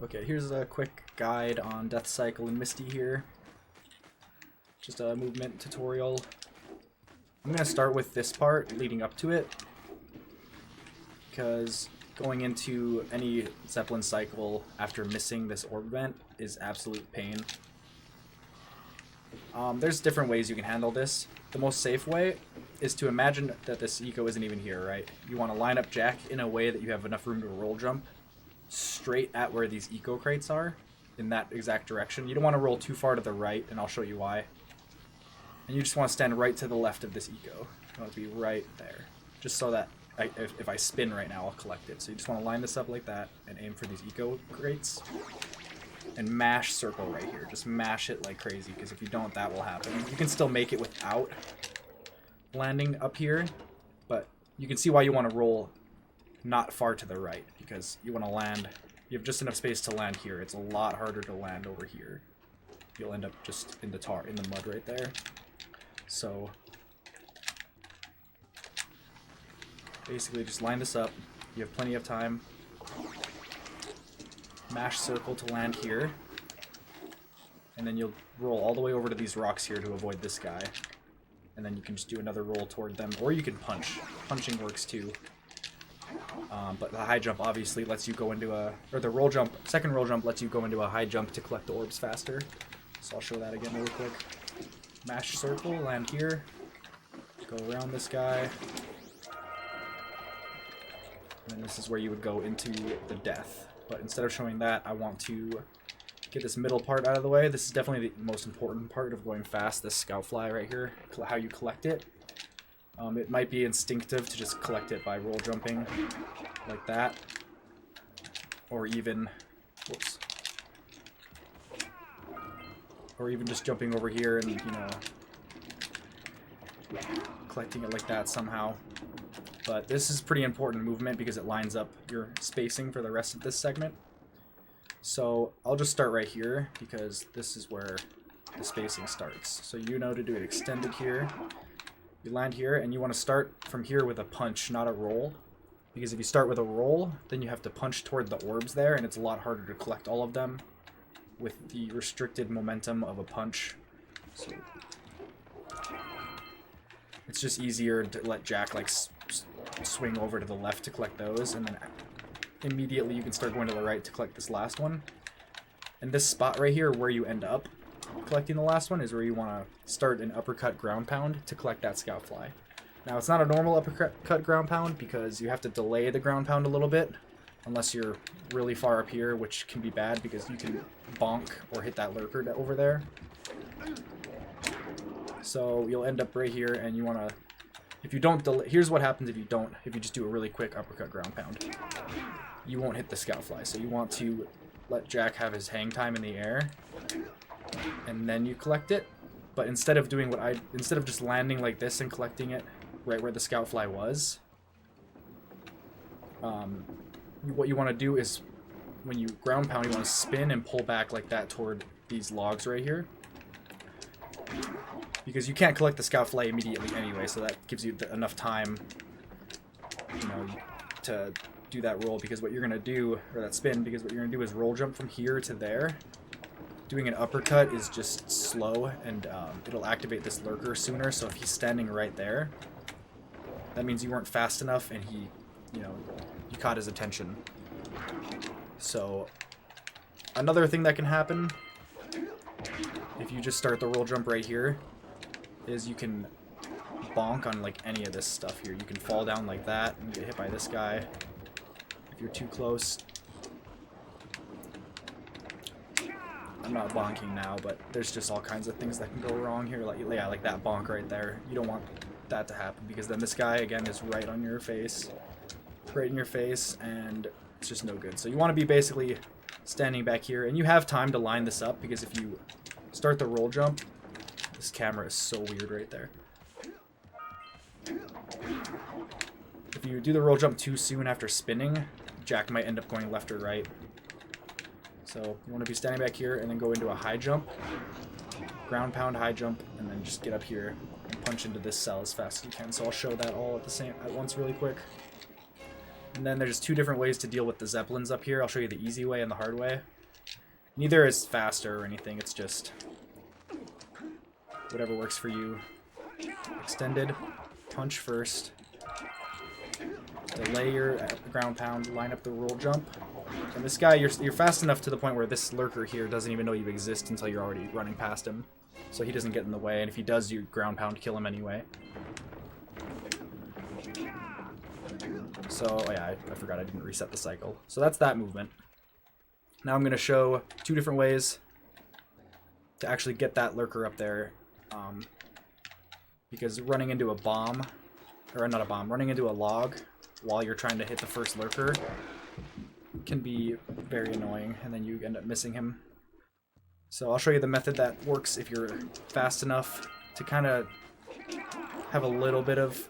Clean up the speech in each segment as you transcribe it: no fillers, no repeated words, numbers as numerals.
Okay, here's a quick guide on Death Cycle and Misty here. Just a movement tutorial. I'm going to start with this part leading up to it, because going into any Zeppelin cycle after missing this orb event is absolute pain. There's different ways you can handle this. The most safe way is to imagine that this eco isn't even here, right? You want to line up Jack in a way that you have enough room to roll jump straight at where these eco crates are, in that exact direction. You don't want to roll too far to the right, and I'll show you why. And you just want to stand right to the left of this eco. You want it to be right there, just so that if I spin right now, I'll collect it. So you just want to line this up like that and aim for these eco crates. And mash circle right here. Just mash it like crazy, because if you don't, that will happen. You can still make it without landing up here, but you can see why you want to roll not far to the right, because you want to land, you have just enough space to land here. It's a lot harder to land over here. You'll end up just in the mud right there. So basically just line this up. You have plenty of time. Mash circle to land here. And then you'll roll all the way over to these rocks here to avoid this guy. And then you can just do another roll toward them, or you can punch. Punching works too. But the high jump obviously lets you go into a, or the roll jump, second roll jump lets you go into a high jump to collect the orbs faster. So I'll show that again real quick. Mash circle, land here, go around this guy. And this is where you would go into the death. But instead of showing that, I want to get this middle part out of the way. This is definitely the most important part of going fast, this scout fly right here, how you collect it. It might be instinctive to just collect it by roll jumping like that, or even, whoops, or even just jumping over here and, you know, collecting it like that somehow. But this is pretty important movement because it lines up your spacing for the rest of this segment. So I'll just start right here because this is where the spacing starts. So you know to do it extended here. You land here, and you want to start from here with a punch, not a roll. Because if you start with a roll, then you have to punch toward the orbs there, and it's a lot harder to collect all of them with the restricted momentum of a punch. So it's just easier to let Jack like swing over to the left to collect those, and then immediately you can start going to the right to collect this last one. And this spot right here where you end up collecting the last one is where you want to start an uppercut ground pound to collect that scout fly. Now it's not a normal uppercut ground pound because you have to delay the ground pound a little bit unless you're really far up here, which can be bad because you can bonk or hit that lurker over there. So you'll end up right here, and you want to, if you don't delay, here's what happens if you just do a really quick uppercut ground pound. You won't hit the scout fly, so you want to let Jack have his hang time in the air, and then you collect it. But instead of doing instead of just landing like this and collecting it right where the scout fly was, what you want to do is when you ground pound, you want to spin and pull back like that toward these logs right here, because you can't collect the scout fly immediately anyway, so that gives you enough time, you know, to do that roll. Because what you're gonna do, or that spin, because what you're gonna do is roll jump from here to there. Doing an uppercut is just slow, and it'll activate this lurker sooner. So if he's standing right there, that means you weren't fast enough, and he, you know, you caught his attention. So another thing that can happen if you just start the roll jump right here is you can bonk on like any of this stuff here. You can fall down like that and get hit by this guy if you're too close. I'm not bonking now, but there's just all kinds of things that can go wrong here. Like, yeah, like that bonk right there. You don't want that to happen, because then this guy again is right on your face, right in your face, and it's just no good. So you want to be basically standing back here, and you have time to line this up, because if you start the roll jump, this camera is so weird right there. If you do the roll jump too soon after spinning, Jack might end up going left or right. So you want to be standing back here and then go into a high jump, ground pound, high jump, and then just get up here and punch into this cell as fast as you can. So I'll show that all at once really quick. And then there's two different ways to deal with the zeppelins up here. I'll show you the easy way and the hard way. Neither is faster or anything, it's just whatever works for you. Extended, punch first, delay your ground pound, line up the roll jump. And this guy, you're fast enough to the point where this lurker here doesn't even know you exist until you're already running past him. So he doesn't get in the way, and if he does, you ground pound kill him anyway. So, oh yeah, I forgot I didn't reset the cycle. So that's that movement. Now I'm going to show two different ways to actually get that lurker up there. Because running into a bomb, or not a bomb, running into a log while you're trying to hit the first lurker can be very annoying, and then you end up missing him. So I'll show you the method that works if you're fast enough to kind of have a little bit of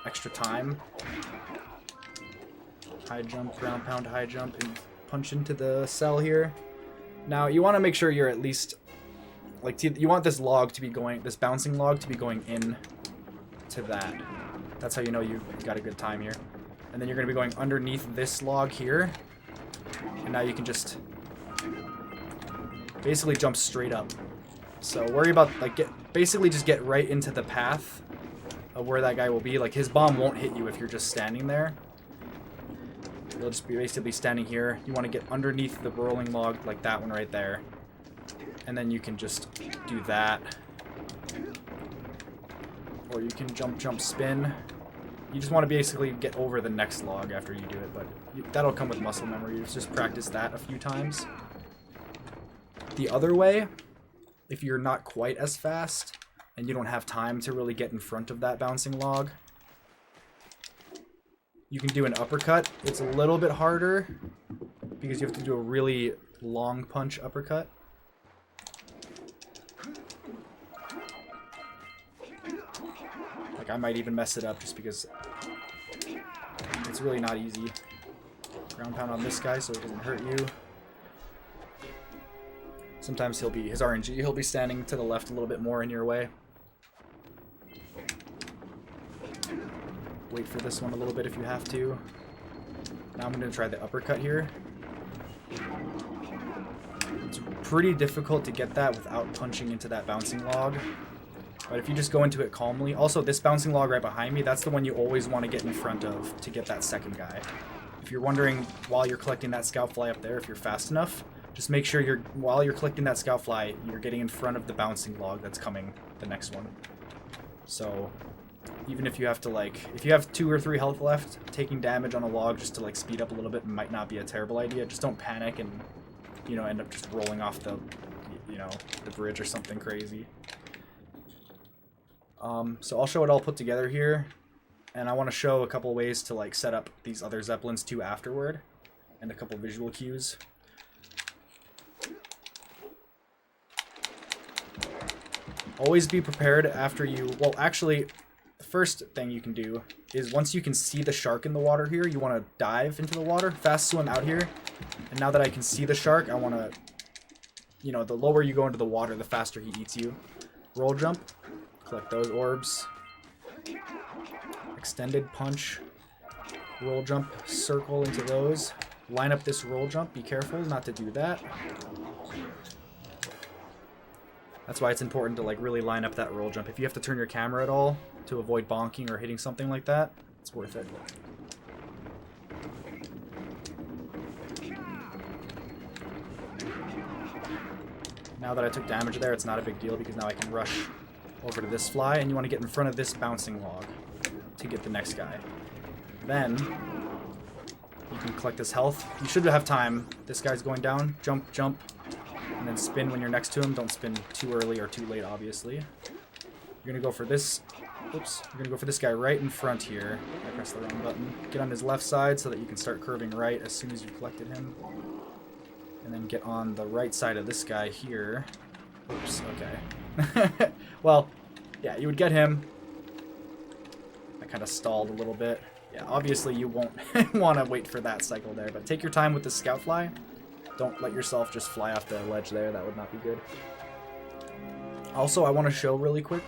extra time. High jump, ground pound, high jump, and punch into the cell here. Now you want to make sure you're at least, like, you want this log to be going, this bouncing log to be going in to that. That's how you know you got a good time here. And then you're going to be going underneath this log here. And now you can just basically jump straight up. So worry about, like, basically just get right into the path of where that guy will be. Like, his bomb won't hit you if you're just standing there. You'll just be basically standing here. You want to get underneath the rolling log, like that one right there. And then you can just do that. Or you can jump, spin. You just want to basically get over the next log after you do it, but that'll come with muscle memory. Just practice that a few times. The other way, if you're not quite as fast and you don't have time to really get in front of that bouncing log, you can do an uppercut. It's a little bit harder because you have to do a really long punch uppercut. Like, I might even mess it up just because it's really not easy. Ground pound on this guy so it doesn't hurt you. Sometimes he'll be, his RNG, he'll be standing to the left a little bit more in your way. Wait for this one a little bit if you have to. Now I'm going to try the uppercut here. It's pretty difficult to get that without punching into that bouncing log. But if you just go into it calmly... Also, this bouncing log right behind me, that's the one you always want to get in front of to get that second guy. If you're wondering, while you're collecting that scout fly up there, if you're fast enough, just make sure while you're collecting that scout fly, you're getting in front of the bouncing log that's coming, the next one. So, even if you have to, like... If you have 2 or 3 health left, taking damage on a log just to, like, speed up a little bit might not be a terrible idea. Just don't panic and, you know, end up just rolling off the, you know, the bridge or something crazy. So I'll show it all put together here, and I want to show a couple ways to, like, set up these other zeppelins too afterward, and a couple visual cues. Always be prepared after you... Well, actually, the first thing you can do is once you can see the shark in the water here, you want to dive into the water, fast swim out here, and now that I can see the shark, I want to... You know, the lower you go into the water, the faster he eats you. Roll jump. Collect those orbs. Extended punch. Roll jump, circle into those. Line up this roll jump. Be careful not to do that. That's why it's important to, like, really line up that roll jump. If you have to turn your camera at all to avoid bonking or hitting something like that, it's worth it. Now that I took damage there, it's not a big deal because now I can rush over to this fly, and you want to get in front of this bouncing log to get the next guy. Then you can collect this health. You should have time. This guy's going down. Jump, jump, and then spin when you're next to him. Don't spin too early or too late, obviously. You're gonna go for this. Oops. You're gonna go for this guy right in front here. I pressed the wrong button. Get on his left side so that you can start curving right as soon as you collected him. And then get on the right side of this guy here. Oops, okay. Well, yeah, you would get him. I kind of stalled a little bit. Yeah, obviously you won't want to wait for that cycle there, but take your time with the scout fly. Don't let yourself just fly off the ledge there. That would not be good. Also, I want to show really quick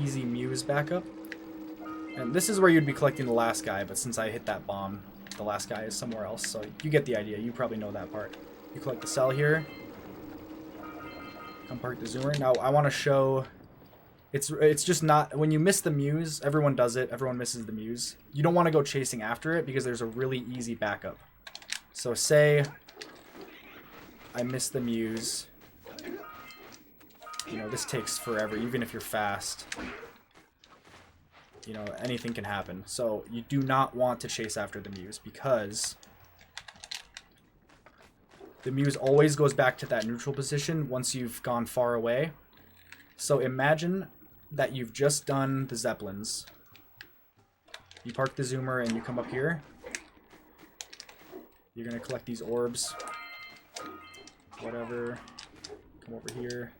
easy Muse backup. And this is where you'd be collecting the last guy, but since I hit that bomb, the last guy is somewhere else, so you get the idea. You probably know that part. You collect the cell here. Come park the zoomer. Now, I want to show... It's just not... When you miss the Muse, everyone does it. Everyone misses the Muse. You don't want to go chasing after it because there's a really easy backup. So say I miss the Muse. You know, this takes forever, even if you're fast. You know, anything can happen. So you do not want to chase after the Muse because the Muse always goes back to that neutral position once you've gone far away. So imagine that you've just done the zeppelins. You park the zoomer and you come up here. You're going to collect these orbs. Whatever. Come over here.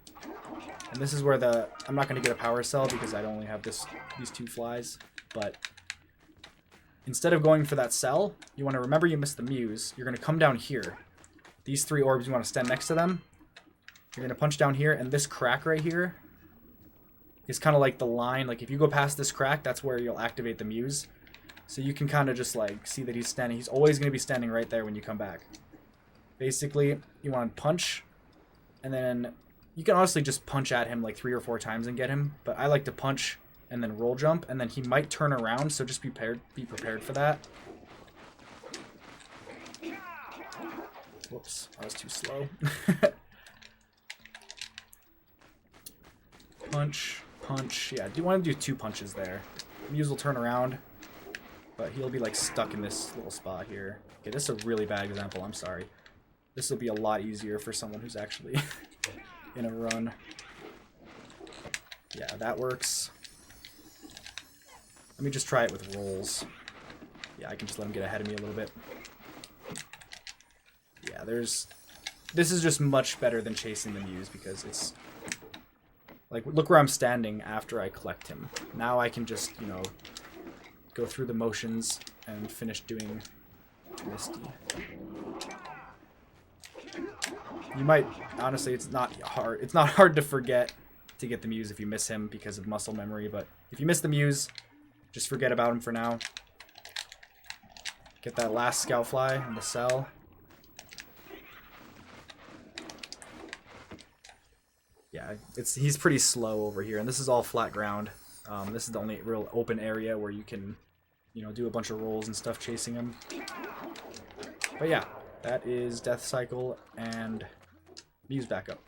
And this is where the... I'm not going to get a power cell because I only have these 2 flies. But instead of going for that cell, you want to remember you missed the Muse. You're going to come down here. These 3 orbs, you want to stand next to them. You're going to punch down here. And this crack right here is kind of like the line. Like if you go past this crack, that's where you'll activate the Muse. So you can kind of just like see that he's standing. He's always going to be standing right there when you come back. Basically, you want to punch. And then... You can honestly just punch at him like 3 or 4 times and get him, but I like to punch and then roll jump, and then he might turn around, so just be prepared for that. Whoops, I was too slow. Punch, punch. Yeah, do want to do 2 punches there. Muse will turn around, but he'll be like stuck in this little spot here. Okay, this is a really bad example, I'm sorry. This will be a lot easier for someone who's actually... in a run. Yeah, that works. Let me just try it with rolls. Yeah, I can just let him get ahead of me a little bit. Yeah, this is just much better than chasing the Muse because it's... Like, look where I'm standing after I collect him. Now I can just, you know, go through the motions and finish doing Misty. You might, honestly, it's not hard to forget to get the Muse if you miss him because of muscle memory, but if you miss the Muse, just forget about him for now. Get that last scout fly in the cell. Yeah, he's pretty slow over here, and this is all flat ground. This is the only real open area where you can, you know, do a bunch of rolls and stuff chasing him. But yeah, that is Death Cycle and Muse backup.